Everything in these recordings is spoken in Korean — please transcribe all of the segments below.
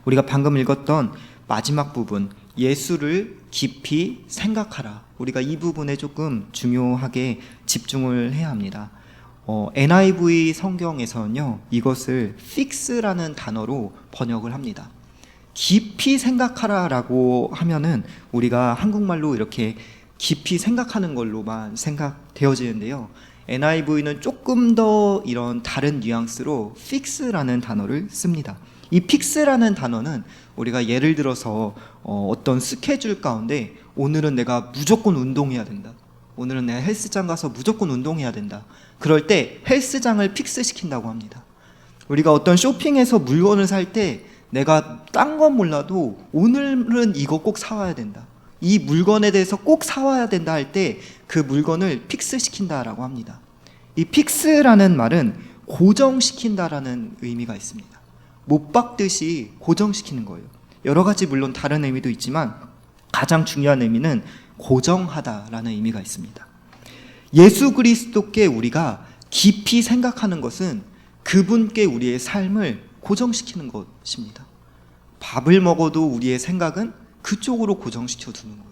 우리가 방금 읽었던 마지막 부분, 예수를 깊이 생각하라. 우리가 이 부분에 조금 중요하게 집중을 해야 합니다. NIV 성경에서는요, 이것을 fix라는 단어로 번역을 합니다. 깊이 생각하라 라고 하면은 우리가 한국말로 이렇게 깊이 생각하는 걸로만 생각되어지는데요, NIV는 조금 더 이런 다른 뉘앙스로 fix라는 단어를 씁니다. 이 fix라는 단어는 우리가 예를 들어서 어떤 스케줄 가운데 오늘은 내가 무조건 운동해야 된다, 오늘은 내가 헬스장 가서 무조건 운동해야 된다, 그럴 때 헬스장을 픽스시킨다고 합니다. 우리가 어떤 쇼핑에서 물건을 살 때 내가 딴 건 몰라도 오늘은 이거 꼭 사와야 된다, 이 물건에 대해서 꼭 사와야 된다 할 때 그 물건을 픽스시킨다라고 합니다. 이 픽스라는 말은 고정시킨다라는 의미가 있습니다. 못 박듯이 고정시키는 거예요. 여러 가지 물론 다른 의미도 있지만 가장 중요한 의미는 고정하다라는 의미가 있습니다. 예수 그리스도께 우리가 깊이 생각하는 것은 그분께 우리의 삶을 고정시키는 것입니다. 밥을 먹어도 우리의 생각은 그쪽으로 고정시켜 두는 거예요.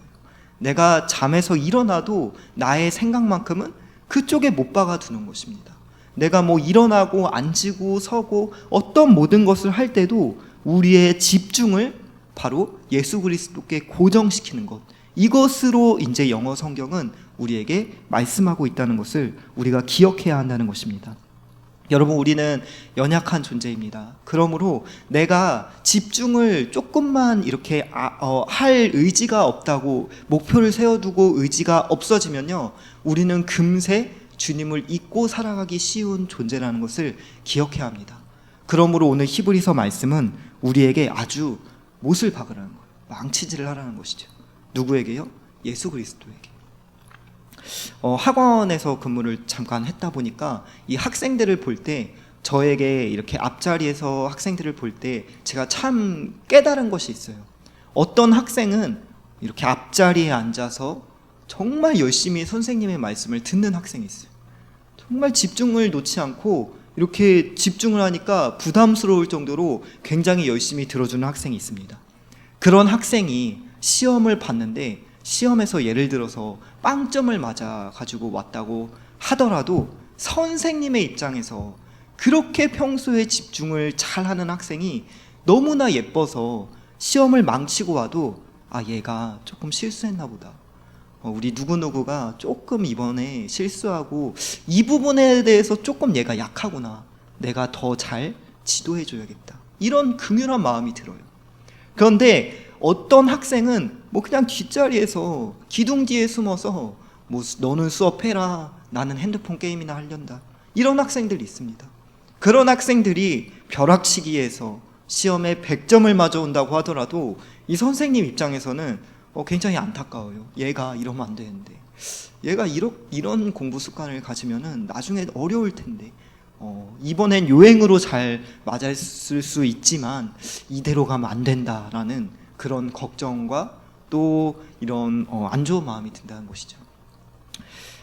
내가 잠에서 일어나도 나의 생각만큼은 그쪽에 못 박아 두는 것입니다. 내가 일어나고 앉고 서고 어떤 모든 것을 할 때도 우리의 집중을 바로 예수 그리스도께 고정시키는 것, 이것으로 이제 영어 성경은 우리에게 말씀하고 있다는 것을 우리가 기억해야 한다는 것입니다. 여러분, 우리는 연약한 존재입니다. 그러므로 내가 집중을 조금만 이렇게 할 의지가 없다고 목표를 세워두고 의지가 없어지면요, 우리는 금세 주님을 잊고 살아가기 쉬운 존재라는 것을 기억해야 합니다. 그러므로 오늘 히브리서 말씀은 우리에게 아주 못을 박으라는 거예요. 망치질을 하라는 것이죠. 누구에게요? 예수 그리스도에게. 학원에서 근무를 잠깐 했다 보니까 이 학생들을 볼 때, 저에게 이렇게 앞자리에서 학생들을 볼 때 제가 참 깨달은 것이 있어요. 어떤 학생은 이렇게 앞자리에 앉아서 정말 열심히 선생님의 말씀을 듣는 학생이 있어요. 정말 집중을 놓지 않고 이렇게 집중을 하니까 부담스러울 정도로 굉장히 열심히 들어주는 학생이 있습니다. 그런 학생이 시험을 봤는데 시험에서 예를 들어서 빵점을 맞아 가지고 왔다고 하더라도 선생님의 입장에서 그렇게 평소에 집중을 잘하는 학생이 너무나 예뻐서 시험을 망치고 와도 얘가 조금 실수했나 보다, 우리 누구누구가 조금 이번에 실수하고 이 부분에 대해서 조금 얘가 약하구나, 내가 더 잘 지도해줘야겠다, 이런 긍휼한 마음이 들어요. 그런데 어떤 학생은 그냥 뒷자리에서 기둥 뒤에 숨어서 너는 수업해라, 나는 핸드폰 게임이나 하련다, 이런 학생들이 있습니다. 그런 학생들이 벼락치기에서 시험에 100점을 맞아온다고 하더라도 이 선생님 입장에서는 굉장히 안타까워요. 얘가 이러면 안 되는데, 얘가 이런 공부 습관을 가지면은 나중에 어려울 텐데, 이번엔 요행으로 잘 맞았을 수 있지만 이대로 가면 안 된다라는 그런 걱정과 또 이런 안 좋은 마음이 든다는 것이죠.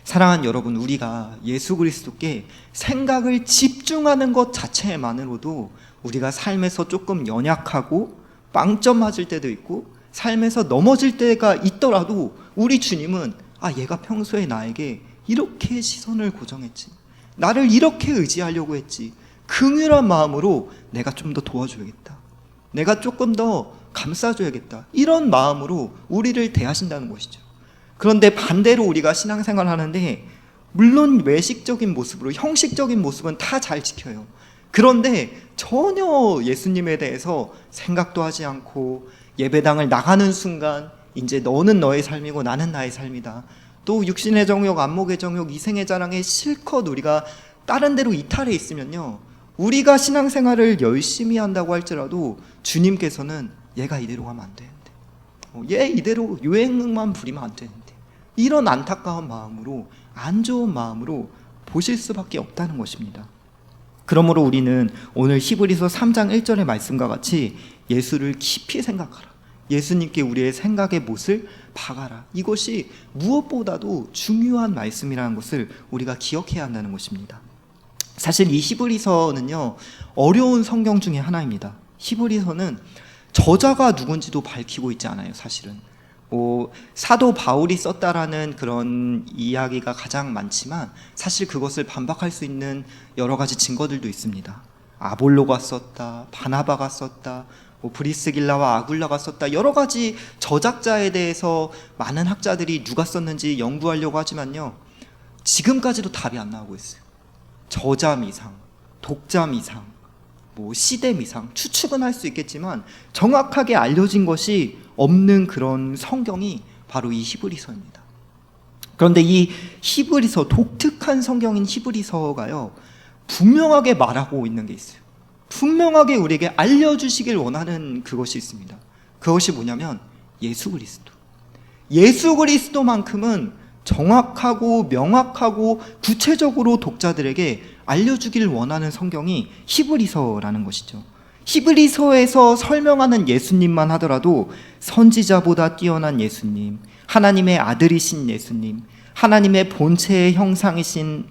사랑하는 여러분, 우리가 예수 그리스도께 생각을 집중하는 것 자체만으로도 우리가 삶에서 조금 연약하고 빵점 맞을 때도 있고 삶에서 넘어질 때가 있더라도 우리 주님은 얘가 평소에 나에게 이렇게 시선을 고정했지, 나를 이렇게 의지하려고 했지, 긍휼한 마음으로 내가 좀 더 도와줘야겠다, 내가 조금 더 감싸줘야겠다, 이런 마음으로 우리를 대하신다는 것이죠. 그런데 반대로 우리가 신앙생활을 하는데 물론 외식적인 모습으로 형식적인 모습은 다 잘 지켜요. 그런데 전혀 예수님에 대해서 생각도 하지 않고 예배당을 나가는 순간 이제 너는 너의 삶이고 나는 나의 삶이다, 또 육신의 정욕, 안목의 정욕, 이생의 자랑에 실컷 우리가 다른 데로 이탈해 있으면요, 우리가 신앙생활을 열심히 한다고 할지라도 주님께서는 얘가 이대로 가면 안 되는데, 얘 이대로 유행만 부리면 안 되는데, 이런 안타까운 마음으로, 안 좋은 마음으로 보실 수밖에 없다는 것입니다. 그러므로 우리는 오늘 히브리서 3장 1절의 말씀과 같이 예수를 깊이 생각하라, 예수님께 우리의 생각의 못을 박아라, 이것이 무엇보다도 중요한 말씀이라는 것을 우리가 기억해야 한다는 것입니다. 사실 이 히브리서는요, 어려운 성경 중에 하나입니다. 히브리서는 저자가 누군지도 밝히고 있지 않아요. 사실은 사도 바울이 썼다라는 그런 이야기가 가장 많지만 사실 그것을 반박할 수 있는 여러 가지 증거들도 있습니다. 아볼로가 썼다, 바나바가 썼다, 브리스길라와 아굴라가 썼다, 여러 가지 저작자에 대해서 많은 학자들이 누가 썼는지 연구하려고 하지만요, 지금까지도 답이 안 나오고 있어요. 저자 미상, 독자 미상, 시대 미상, 추측은 할 수 있겠지만 정확하게 알려진 것이 없는 그런 성경이 바로 이 히브리서입니다. 그런데 이 히브리서, 독특한 성경인 히브리서가요, 분명하게 말하고 있는 게 있어요. 분명하게 우리에게 알려주시길 원하는 그것이 있습니다. 그것이 뭐냐면 예수 그리스도. 예수 그리스도만큼은 정확하고 명확하고 구체적으로 독자들에게 알려주길 원하는 성경이 히브리서라는 것이죠. 히브리서에서 설명하는 예수님만 하더라도 선지자보다 뛰어난 예수님, 하나님의 아들이신 예수님, 하나님의 본체의 형상이신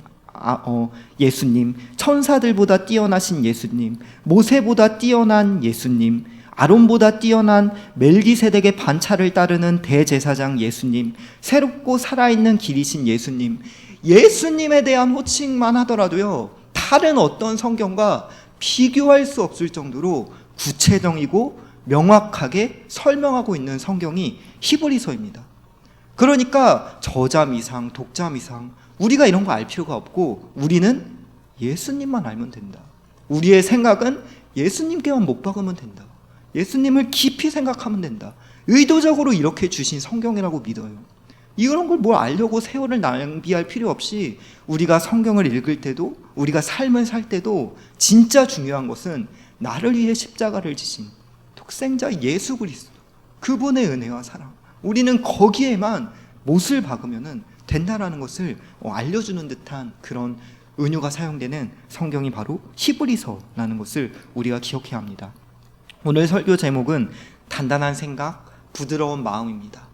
예수님, 천사들보다 뛰어나신 예수님, 모세보다 뛰어난 예수님, 아론보다 뛰어난 멜기세덱의 반차를 따르는 대제사장 예수님, 새롭고 살아있는 길이신 예수님, 예수님에 대한 호칭만 하더라도요, 다른 어떤 성경과 비교할 수 없을 정도로 구체적이고 명확하게 설명하고 있는 성경이 히브리서입니다. 그러니까 저자 미상, 독자 미상, 우리가 이런 거 알 필요가 없고 우리는 예수님만 알면 된다. 우리의 생각은 예수님께만 못 박으면 된다. 예수님을 깊이 생각하면 된다. 의도적으로 이렇게 주신 성경이라고 믿어요. 이런 걸 뭘 알려고 세월을 낭비할 필요 없이 우리가 성경을 읽을 때도, 우리가 삶을 살 때도 진짜 중요한 것은 나를 위해 십자가를 지신 독생자 예수 그리스도, 그분의 은혜와 사랑, 우리는 거기에만 못을 박으면 된다라는 것을 알려주는 듯한 그런 은유가 사용되는 성경이 바로 히브리서라는 것을 우리가 기억해야 합니다. 오늘 설교 제목은 단단한 생각, 부드러운 마음입니다.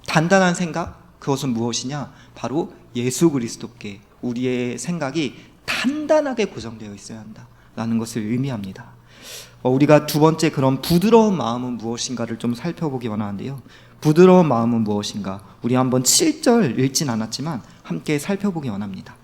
단단한 생각, 그것은 무엇이냐? 바로 예수 그리스도께 우리의 생각이 단단하게 고정되어 있어야 한다라는 것을 의미합니다. 우리가 두 번째 그런 부드러운 마음은 무엇인가를 좀 살펴보기 원하는데요. 부드러운 마음은 무엇인가? 우리 한번 7절 읽진 않았지만 함께 살펴보기 원합니다.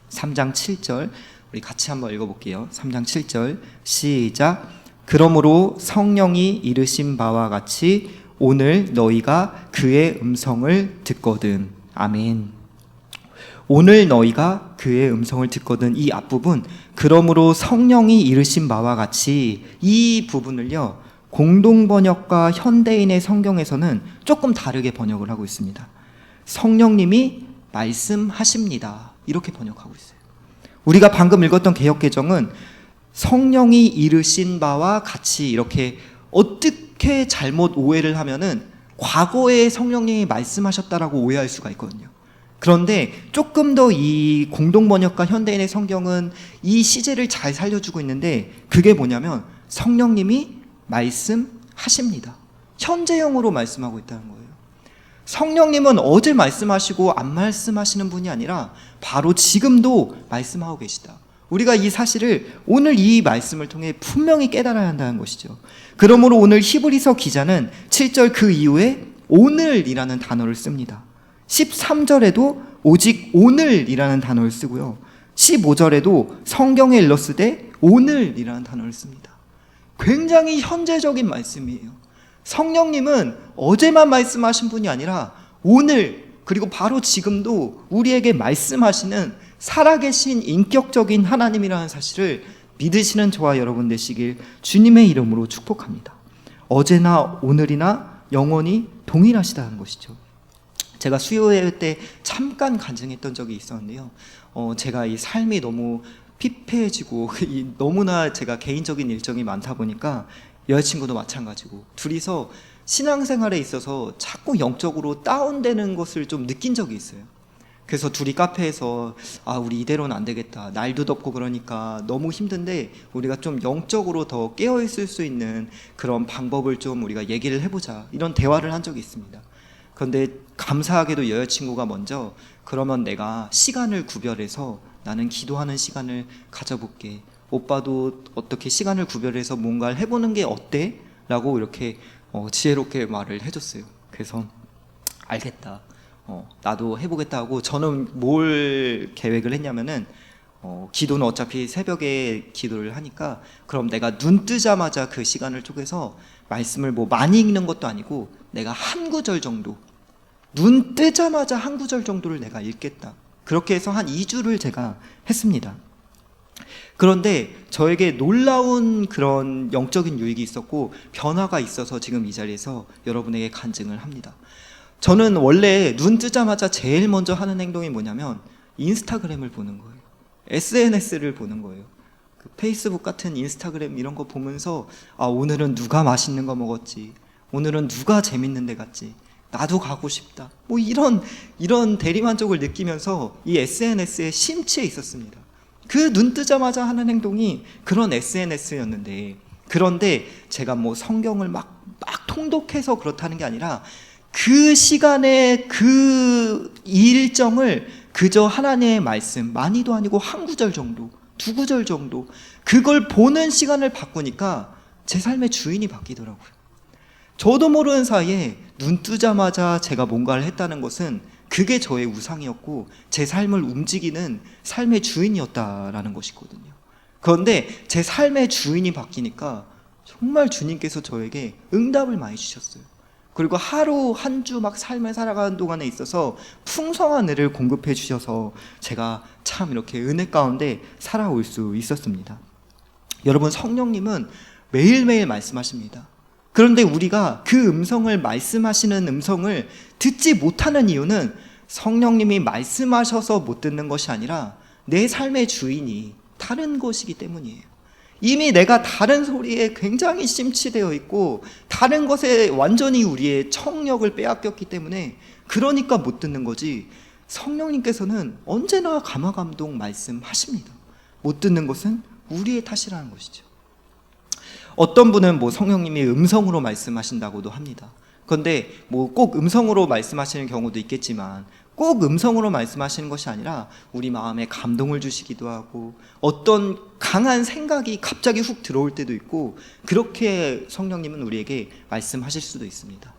3장 7절 우리 같이 한번 읽어볼게요. 3장 7절 시작. 그러므로 성령이 이르신 바와 같이 오늘 너희가 그의 음성을 듣거든. 아멘. 오늘 너희가 그의 음성을 듣거든, 이 앞부분, 그러므로 성령이 이르신 바와 같이, 이 부분을요, 공동번역과 현대인의 성경에서는 조금 다르게 번역을 하고 있습니다. 성령님이 말씀하십니다, 이렇게 번역하고 있어요. 우리가 방금 읽었던 개역개정은 성령이 이르신 바와 같이, 이렇게 어떻게 잘못 오해를 하면은 과거에 성령님이 말씀하셨다라고 오해할 수가 있거든요. 그런데 조금 더 이 공동번역과 현대인의 성경은 이 시제를 잘 살려주고 있는데, 그게 뭐냐면 성령님이 말씀하십니다. 현재형으로 말씀하고 있다는 거예요. 성령님은 어제 말씀하시고 안 말씀하시는 분이 아니라 바로 지금도 말씀하고 계시다. 우리가 이 사실을 오늘 이 말씀을 통해 분명히 깨달아야 한다는 것이죠. 그러므로 오늘 히브리서 기자는 7절 그 이후에 오늘이라는 단어를 씁니다. 13절에도 오직 오늘이라는 단어를 쓰고요, 15절에도 성경에 일러스되 오늘이라는 단어를 씁니다. 굉장히 현재적인 말씀이에요. 성령님은 어제만 말씀하신 분이 아니라 오늘, 그리고 바로 지금도 우리에게 말씀하시는 살아계신 인격적인 하나님이라는 사실을 믿으시는 저와 여러분 되시길 주님의 이름으로 축복합니다. 어제나 오늘이나 영원히 동일하시다는 것이죠. 제가 수요회 때 잠깐 간증했던 적이 있었는데요, 제가 이 삶이 너무 피폐해지고 너무나 제가 개인적인 일정이 많다 보니까 여자친구도 마찬가지고 둘이서 신앙생활에 있어서 자꾸 영적으로 다운되는 것을 좀 느낀 적이 있어요. 그래서 둘이 카페에서 우리 이대로는 안 되겠다, 날도 덥고 그러니까 너무 힘든데 우리가 좀 영적으로 더 깨어있을 수 있는 그런 방법을 좀 우리가 얘기를 해보자, 이런 대화를 한 적이 있습니다. 그런데 감사하게도 여자친구가 먼저 그러면 내가 시간을 구별해서 나는 기도하는 시간을 가져볼게, 오빠도 어떻게 시간을 구별해서 뭔가를 해보는 게 어때? 라고 이렇게 지혜롭게 말을 해줬어요. 그래서 알겠다, 나도 해보겠다 하고, 저는 뭘 계획을 했냐면은 기도는 어차피 새벽에 기도를 하니까, 그럼 내가 눈 뜨자마자 그 시간을 쪼개서 말씀을 뭐 많이 읽는 것도 아니고 내가 한 구절 정도, 눈 뜨자마자 한 구절 정도를 내가 읽겠다, 그렇게 해서 한 2주를 제가 했습니다. 그런데 저에게 놀라운 그런 영적인 유익이 있었고 변화가 있어서 지금 이 자리에서 여러분에게 간증을 합니다. 저는 원래 눈 뜨자마자 제일 먼저 하는 행동이 뭐냐면 인스타그램을 보는 거예요. SNS를 보는 거예요. 그 페이스북 같은 인스타그램 이런 거 보면서, 아, 오늘은 누가 맛있는 거 먹었지, 오늘은 누가 재밌는 데 갔지, 나도 가고 싶다, 뭐 이런 대리만족을 느끼면서 이 SNS에 심취해 있었습니다. 그 눈 뜨자마자 하는 행동이 그런 SNS였는데, 그런데 제가 뭐 성경을 막 통독해서 그렇다는 게 아니라 그 시간에 그 일정을 그저 하나님의 말씀, 많이도 아니고 한 구절 정도, 두 구절 정도, 그걸 보는 시간을 바꾸니까 제 삶의 주인이 바뀌더라고요. 저도 모르는 사이에 눈 뜨자마자 제가 뭔가를 했다는 것은 그게 저의 우상이었고 제 삶을 움직이는 삶의 주인이었다라는 것이거든요. 그런데 제 삶의 주인이 바뀌니까 정말 주님께서 저에게 응답을 많이 주셨어요. 그리고 하루 한 주 막 삶을 살아가는 동안에 있어서 풍성한 은혜를 공급해 주셔서 제가 참 이렇게 은혜 가운데 살아올 수 있었습니다. 여러분, 성령님은 매일매일 말씀하십니다. 그런데 우리가 그 음성을, 말씀하시는 음성을 듣지 못하는 이유는 성령님이 말씀하셔서 못 듣는 것이 아니라 내 삶의 주인이 다른 것이기 때문이에요. 이미 내가 다른 소리에 굉장히 심취되어 있고 다른 것에 완전히 우리의 청력을 빼앗겼기 때문에, 그러니까 못 듣는 거지, 성령님께서는 언제나 감화감동 말씀하십니다. 못 듣는 것은 우리의 탓이라는 것이죠. 어떤 분은 뭐 성령님이 음성으로 말씀하신다고도 합니다. 그런데 뭐 꼭 음성으로 말씀하시는 경우도 있겠지만 꼭 음성으로 말씀하시는 것이 아니라 우리 마음에 감동을 주시기도 하고 어떤 강한 생각이 갑자기 훅 들어올 때도 있고, 그렇게 성령님은 우리에게 말씀하실 수도 있습니다.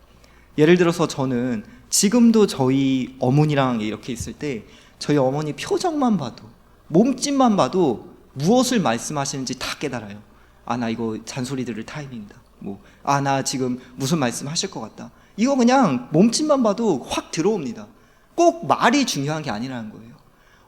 예를 들어서 저는 지금도 저희 어머니랑 이렇게 있을 때 저희 어머니 표정만 봐도, 몸짓만 봐도 무엇을 말씀하시는지 다 깨달아요. 아, 나 이거 잔소리 들을 타이밍이다, 뭐, 아, 나 지금 무슨 말씀 하실 것 같다, 이거 그냥 몸짓만 봐도 확 들어옵니다. 꼭 말이 중요한 게 아니라는 거예요.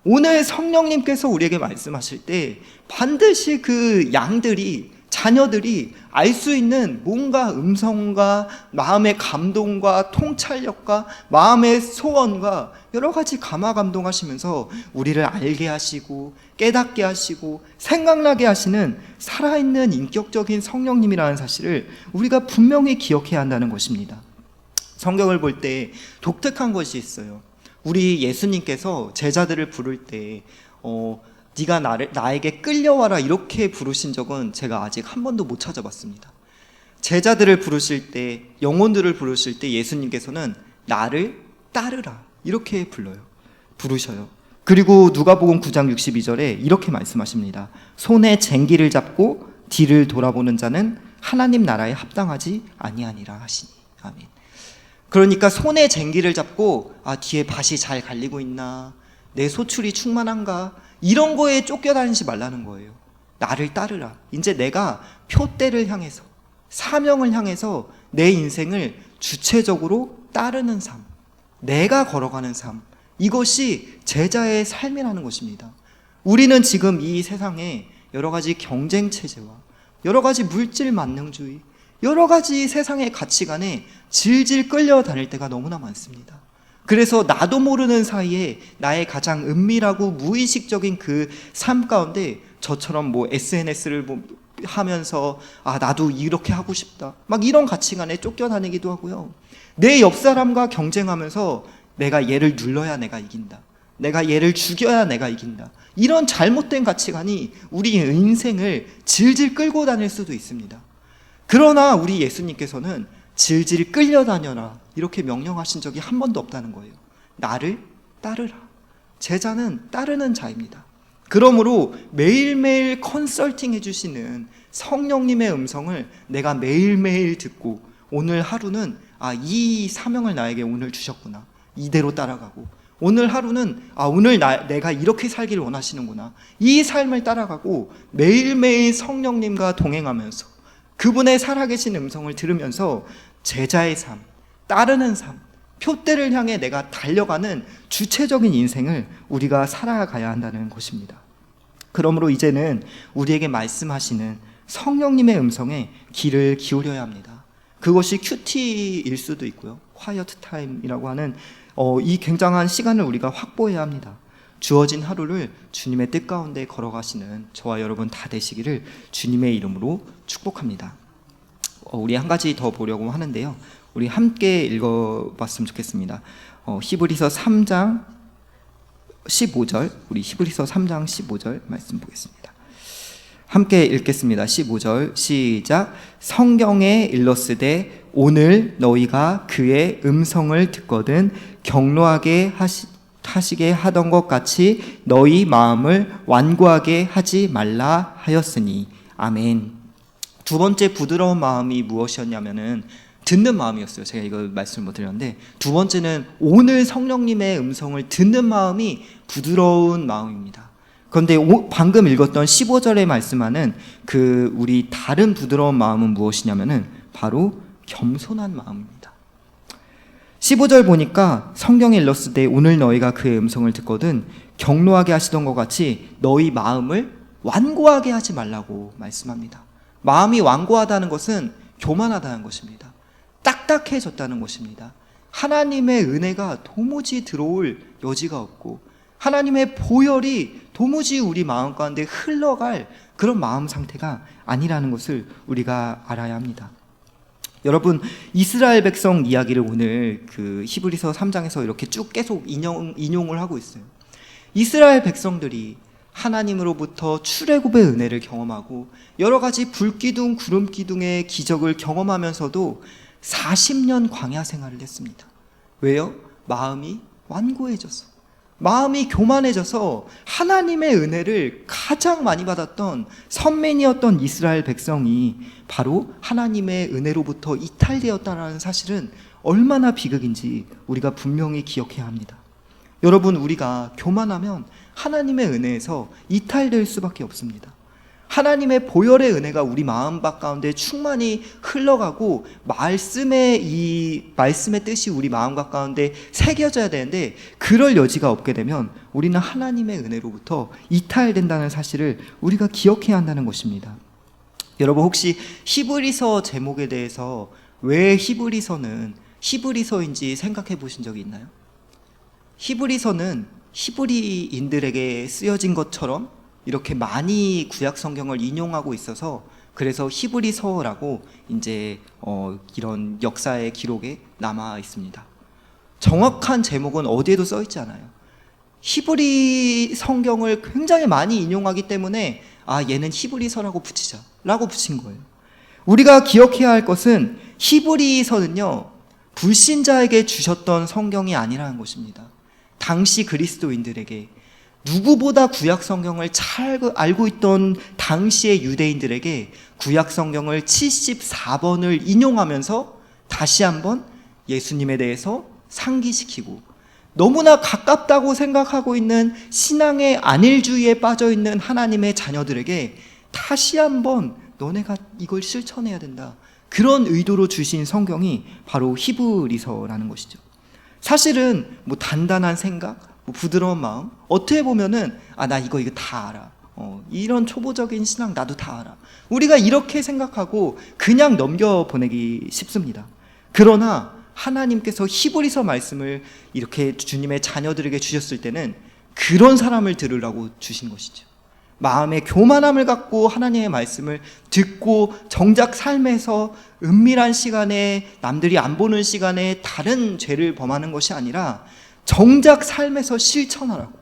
오늘 성령님께서 우리에게 말씀하실 때 반드시 그 양들이, 자녀들이 알 수 있는 뭔가 음성과 마음의 감동과 통찰력과 마음의 소원과 여러 가지 감화감동하시면서 우리를 알게 하시고 깨닫게 하시고 생각나게 하시는 살아있는 인격적인 성령님이라는 사실을 우리가 분명히 기억해야 한다는 것입니다. 성경을 볼 때 독특한 것이 있어요. 우리 예수님께서 제자들을 부를 때 네가 나에게 끌려와라 이렇게 부르신 적은 제가 아직 한 번도 못 찾아봤습니다. 제자들을 부르실 때, 영혼들을 부르실 때 예수님께서는 나를 따르라 이렇게 부르셔요. 그리고 누가복음 9장 62절에 이렇게 말씀하십니다. 손에 쟁기를 잡고 뒤를 돌아보는 자는 하나님 나라에 합당하지 아니하니라 하시니. 아멘. 그러니까 손에 쟁기를 잡고, 아, 뒤에 밭이 잘 갈리고 있나, 내 소출이 충만한가, 이런 거에 쫓겨다니지 말라는 거예요. 나를 따르라. 이제 내가 표대를 향해서, 사명을 향해서 내 인생을 주체적으로 따르는 삶, 내가 걸어가는 삶, 이것이 제자의 삶이라는 것입니다. 우리는 지금 이 세상에 여러 가지 경쟁 체제와 여러 가지 물질 만능주의, 여러 가지 세상의 가치관에 질질 끌려다닐 때가 너무나 많습니다. 그래서 나도 모르는 사이에 나의 가장 은밀하고 무의식적인 그 삶 가운데 저처럼 뭐 SNS를 하면서, 아, 나도 이렇게 하고 싶다, 막 이런 가치관에 쫓겨다니기도 하고요. 내 옆 사람과 경쟁하면서 내가 얘를 눌러야 내가 이긴다, 내가 얘를 죽여야 내가 이긴다, 이런 잘못된 가치관이 우리 인생을 질질 끌고 다닐 수도 있습니다. 그러나 우리 예수님께서는 질질 끌려다녀라 이렇게 명령하신 적이 한 번도 없다는 거예요. 나를 따르라. 제자는 따르는 자입니다. 그러므로 매일매일 컨설팅 해주시는 성령님의 음성을 내가 매일매일 듣고 오늘 하루는 이 사명을 나에게 오늘 주셨구나, 이대로 따라가고, 오늘 하루는 오늘 내가 이렇게 살기를 원하시는구나, 이 삶을 따라가고 매일매일 성령님과 동행하면서 그분의 살아계신 음성을 들으면서 제자의 삶, 따르는 삶, 표대를 향해 내가 달려가는 주체적인 인생을 우리가 살아가야 한다는 것입니다. 그러므로 이제는 우리에게 말씀하시는 성령님의 음성에 귀를 기울여야 합니다. 그것이 큐티일 수도 있고요, quiet time이라고 하는 이 굉장한 시간을 우리가 확보해야 합니다. 주어진 하루를 주님의 뜻 가운데 걸어가시는 저와 여러분 다 되시기를 주님의 이름으로 축복합니다. 우리 한 가지 더 보려고 하는데요, 우리 함께 읽어봤으면 좋겠습니다. 히브리서 3장 15절, 우리 히브리서 3장 15절 말씀 보겠습니다. 함께 읽겠습니다. 15절 시작. 성경에 일렀으되 오늘 너희가 그의 음성을 듣거든 격노하게 하시게 하던 것 같이 너희 마음을 완고하게 하지 말라 하였으니. 아멘. 두 번째 부드러운 마음이 무엇이었냐면은 듣는 마음이었어요. 제가 이거 말씀을 못 드렸는데, 두 번째는 오늘 성령님의 음성을 듣는 마음이 부드러운 마음입니다. 그런데 방금 읽었던 15절에 말씀하는 우리 다른 부드러운 마음은 무엇이냐면은 바로 겸손한 마음입니다. 15절 보니까 성경에 일렀으되 오늘 너희가 그의 음성을 듣거든 격노하게 하시던 것 같이 너희 마음을 완고하게 하지 말라고 말씀합니다. 마음이 완고하다는 것은 교만하다는 것입니다. 딱딱해졌다는 것입니다. 하나님의 은혜가 도무지 들어올 여지가 없고 하나님의 보혈이 도무지 우리 마음 가운데 흘러갈 그런 마음 상태가 아니라는 것을 우리가 알아야 합니다. 여러분, 이스라엘 백성 이야기를 오늘 히브리서 3장에서 이렇게 쭉 계속 인용을 하고 있어요. 이스라엘 백성들이 하나님으로부터 출애굽의 은혜를 경험하고 여러 가지 불기둥 구름기둥의 기적을 경험하면서도 40년 광야 생활을 했습니다. 왜요? 마음이 완고해져서, 마음이 교만해져서 하나님의 은혜를 가장 많이 받았던 선민이었던 이스라엘 백성이 바로 하나님의 은혜로부터 이탈되었다는 사실은 얼마나 비극인지 우리가 분명히 기억해야 합니다. 여러분, 우리가 교만하면 하나님의 은혜에서 이탈될 수밖에 없습니다. 하나님의 보혈의 은혜가 우리 마음밭 가운데 충만히 흘러가고 말씀의 뜻이 우리 마음밭 가운데 새겨져야 되는데, 그럴 여지가 없게 되면 우리는 하나님의 은혜로부터 이탈된다는 사실을 우리가 기억해야 한다는 것입니다. 여러분, 혹시 히브리서 제목에 대해서 왜 히브리서는 히브리서인지 생각해 보신 적이 있나요? 히브리서는 히브리인들에게 쓰여진 것처럼 이렇게 많이 구약 성경을 인용하고 있어서 그래서 히브리서라고 이제 이런 역사의 기록에 남아 있습니다. 정확한 제목은 어디에도 써 있지 않아요. 히브리 성경을 굉장히 많이 인용하기 때문에 얘는 히브리서라고 붙이자라고 붙인 거예요. 우리가 기억해야 할 것은 히브리서는요, 불신자에게 주셨던 성경이 아니라는 것입니다. 당시 그리스도인들에게, 누구보다 구약 성경을 잘 알고 있던 당시의 유대인들에게 구약 성경을 74번을 인용하면서 다시 한번 예수님에 대해서 상기시키고, 너무나 가깝다고 생각하고 있는 신앙의 안일주의에 빠져 있는 하나님의 자녀들에게 다시 한번 너네가 이걸 실천해야 된다, 그런 의도로 주신 성경이 바로 히브리서라는 것이죠. 사실은 단단한 생각, 부드러운 마음, 어떻게 보면은 나 이거 다 알아, 이런 초보적인 신앙 나도 다 알아, 우리가 이렇게 생각하고 그냥 넘겨보내기 쉽습니다. 그러나 하나님께서 히브리서 말씀을 이렇게 주님의 자녀들에게 주셨을 때는 그런 사람을 들으라고 주신 것이죠. 마음의 교만함을 갖고 하나님의 말씀을 듣고 정작 삶에서 은밀한 시간에, 남들이 안 보는 시간에 다른 죄를 범하는 것이 아니라 정작 삶에서 실천하라고,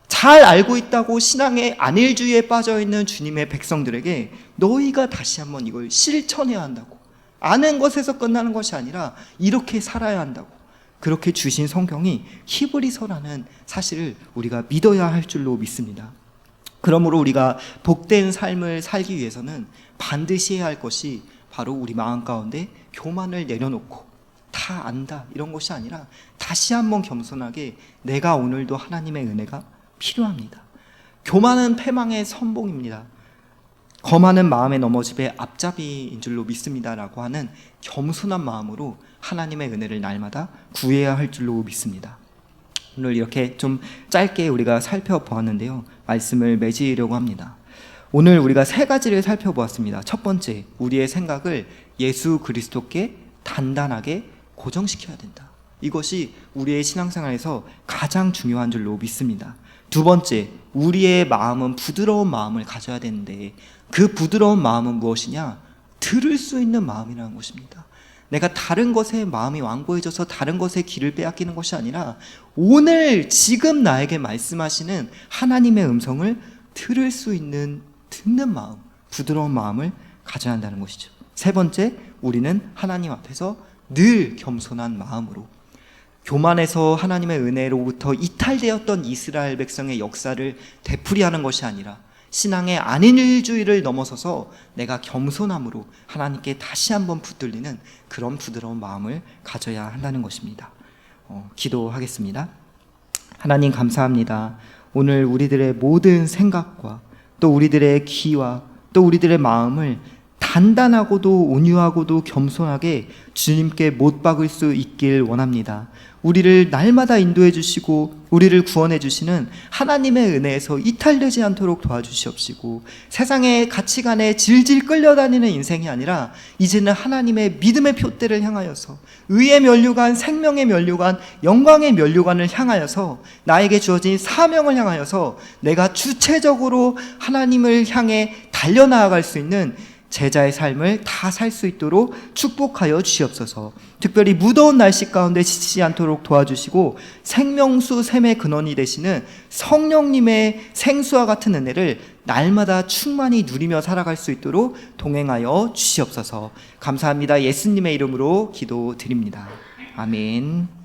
잘 알고 있다고 신앙의 안일주의에 빠져있는 주님의 백성들에게 너희가 다시 한번 이걸 실천해야 한다고, 아는 것에서 끝나는 것이 아니라 이렇게 살아야 한다고, 그렇게 주신 성경이 히브리서라는 사실을 우리가 믿어야 할 줄로 믿습니다. 그러므로 우리가 복된 삶을 살기 위해서는 반드시 해야 할 것이 바로 우리 마음 가운데 교만을 내려놓고 다 안다 이런 것이 아니라 다시 한번 겸손하게 내가 오늘도 하나님의 은혜가 필요합니다. 교만은 패망의 선봉입니다. 거만은 마음의 넘어집의 앞잡이인 줄로 믿습니다라고 하는 겸손한 마음으로 하나님의 은혜를 날마다 구해야 할 줄로 믿습니다. 오늘 이렇게 좀 짧게 우리가 살펴보았는데요, 말씀을 맺으려고 합니다. 오늘 우리가 세 가지를 살펴보았습니다. 첫 번째, 우리의 생각을 예수 그리스도께 단단하게 고정시켜야 된다. 이것이 우리의 신앙생활에서 가장 중요한 줄로 믿습니다. 두 번째, 우리의 마음은 부드러운 마음을 가져야 되는데 그 부드러운 마음은 무엇이냐? 들을 수 있는 마음이라는 것입니다. 내가 다른 것에 마음이 완고해져서 다른 것에 길을 빼앗기는 것이 아니라 오늘 지금 나에게 말씀하시는 하나님의 음성을 들을 수 있는 듣는 마음, 부드러운 마음을 가져야 한다는 것이죠. 세 번째, 우리는 하나님 앞에서 늘 겸손한 마음으로, 교만에서 하나님의 은혜로부터 이탈되었던 이스라엘 백성의 역사를 되풀이하는 것이 아니라 신앙의 안일주의를 넘어서서 내가 겸손함으로 하나님께 다시 한번 붙들리는 그런 부드러운 마음을 가져야 한다는 것입니다. 기도하겠습니다. 하나님 감사합니다. 오늘 우리들의 모든 생각과 또 우리들의 귀와 또 우리들의 마음을 단단하고도 온유하고도 겸손하게 주님께 못 박을 수 있길 원합니다. 우리를 날마다 인도해 주시고 우리를 구원해 주시는 하나님의 은혜에서 이탈되지 않도록 도와주시옵시고, 세상의 가치관에 질질 끌려다니는 인생이 아니라 이제는 하나님의 믿음의 표대를 향하여서 의의 면류관, 생명의 면류관, 영광의 면류관을 향하여서 나에게 주어진 사명을 향하여서 내가 주체적으로 하나님을 향해 달려나아갈 수 있는 제자의 삶을 다 살 수 있도록 축복하여 주시옵소서. 특별히 무더운 날씨 가운데 지치지 않도록 도와주시고 생명수 샘의 근원이 되시는 성령님의 생수와 같은 은혜를 날마다 충만히 누리며 살아갈 수 있도록 동행하여 주시옵소서. 감사합니다. 예수님의 이름으로 기도드립니다. 아멘.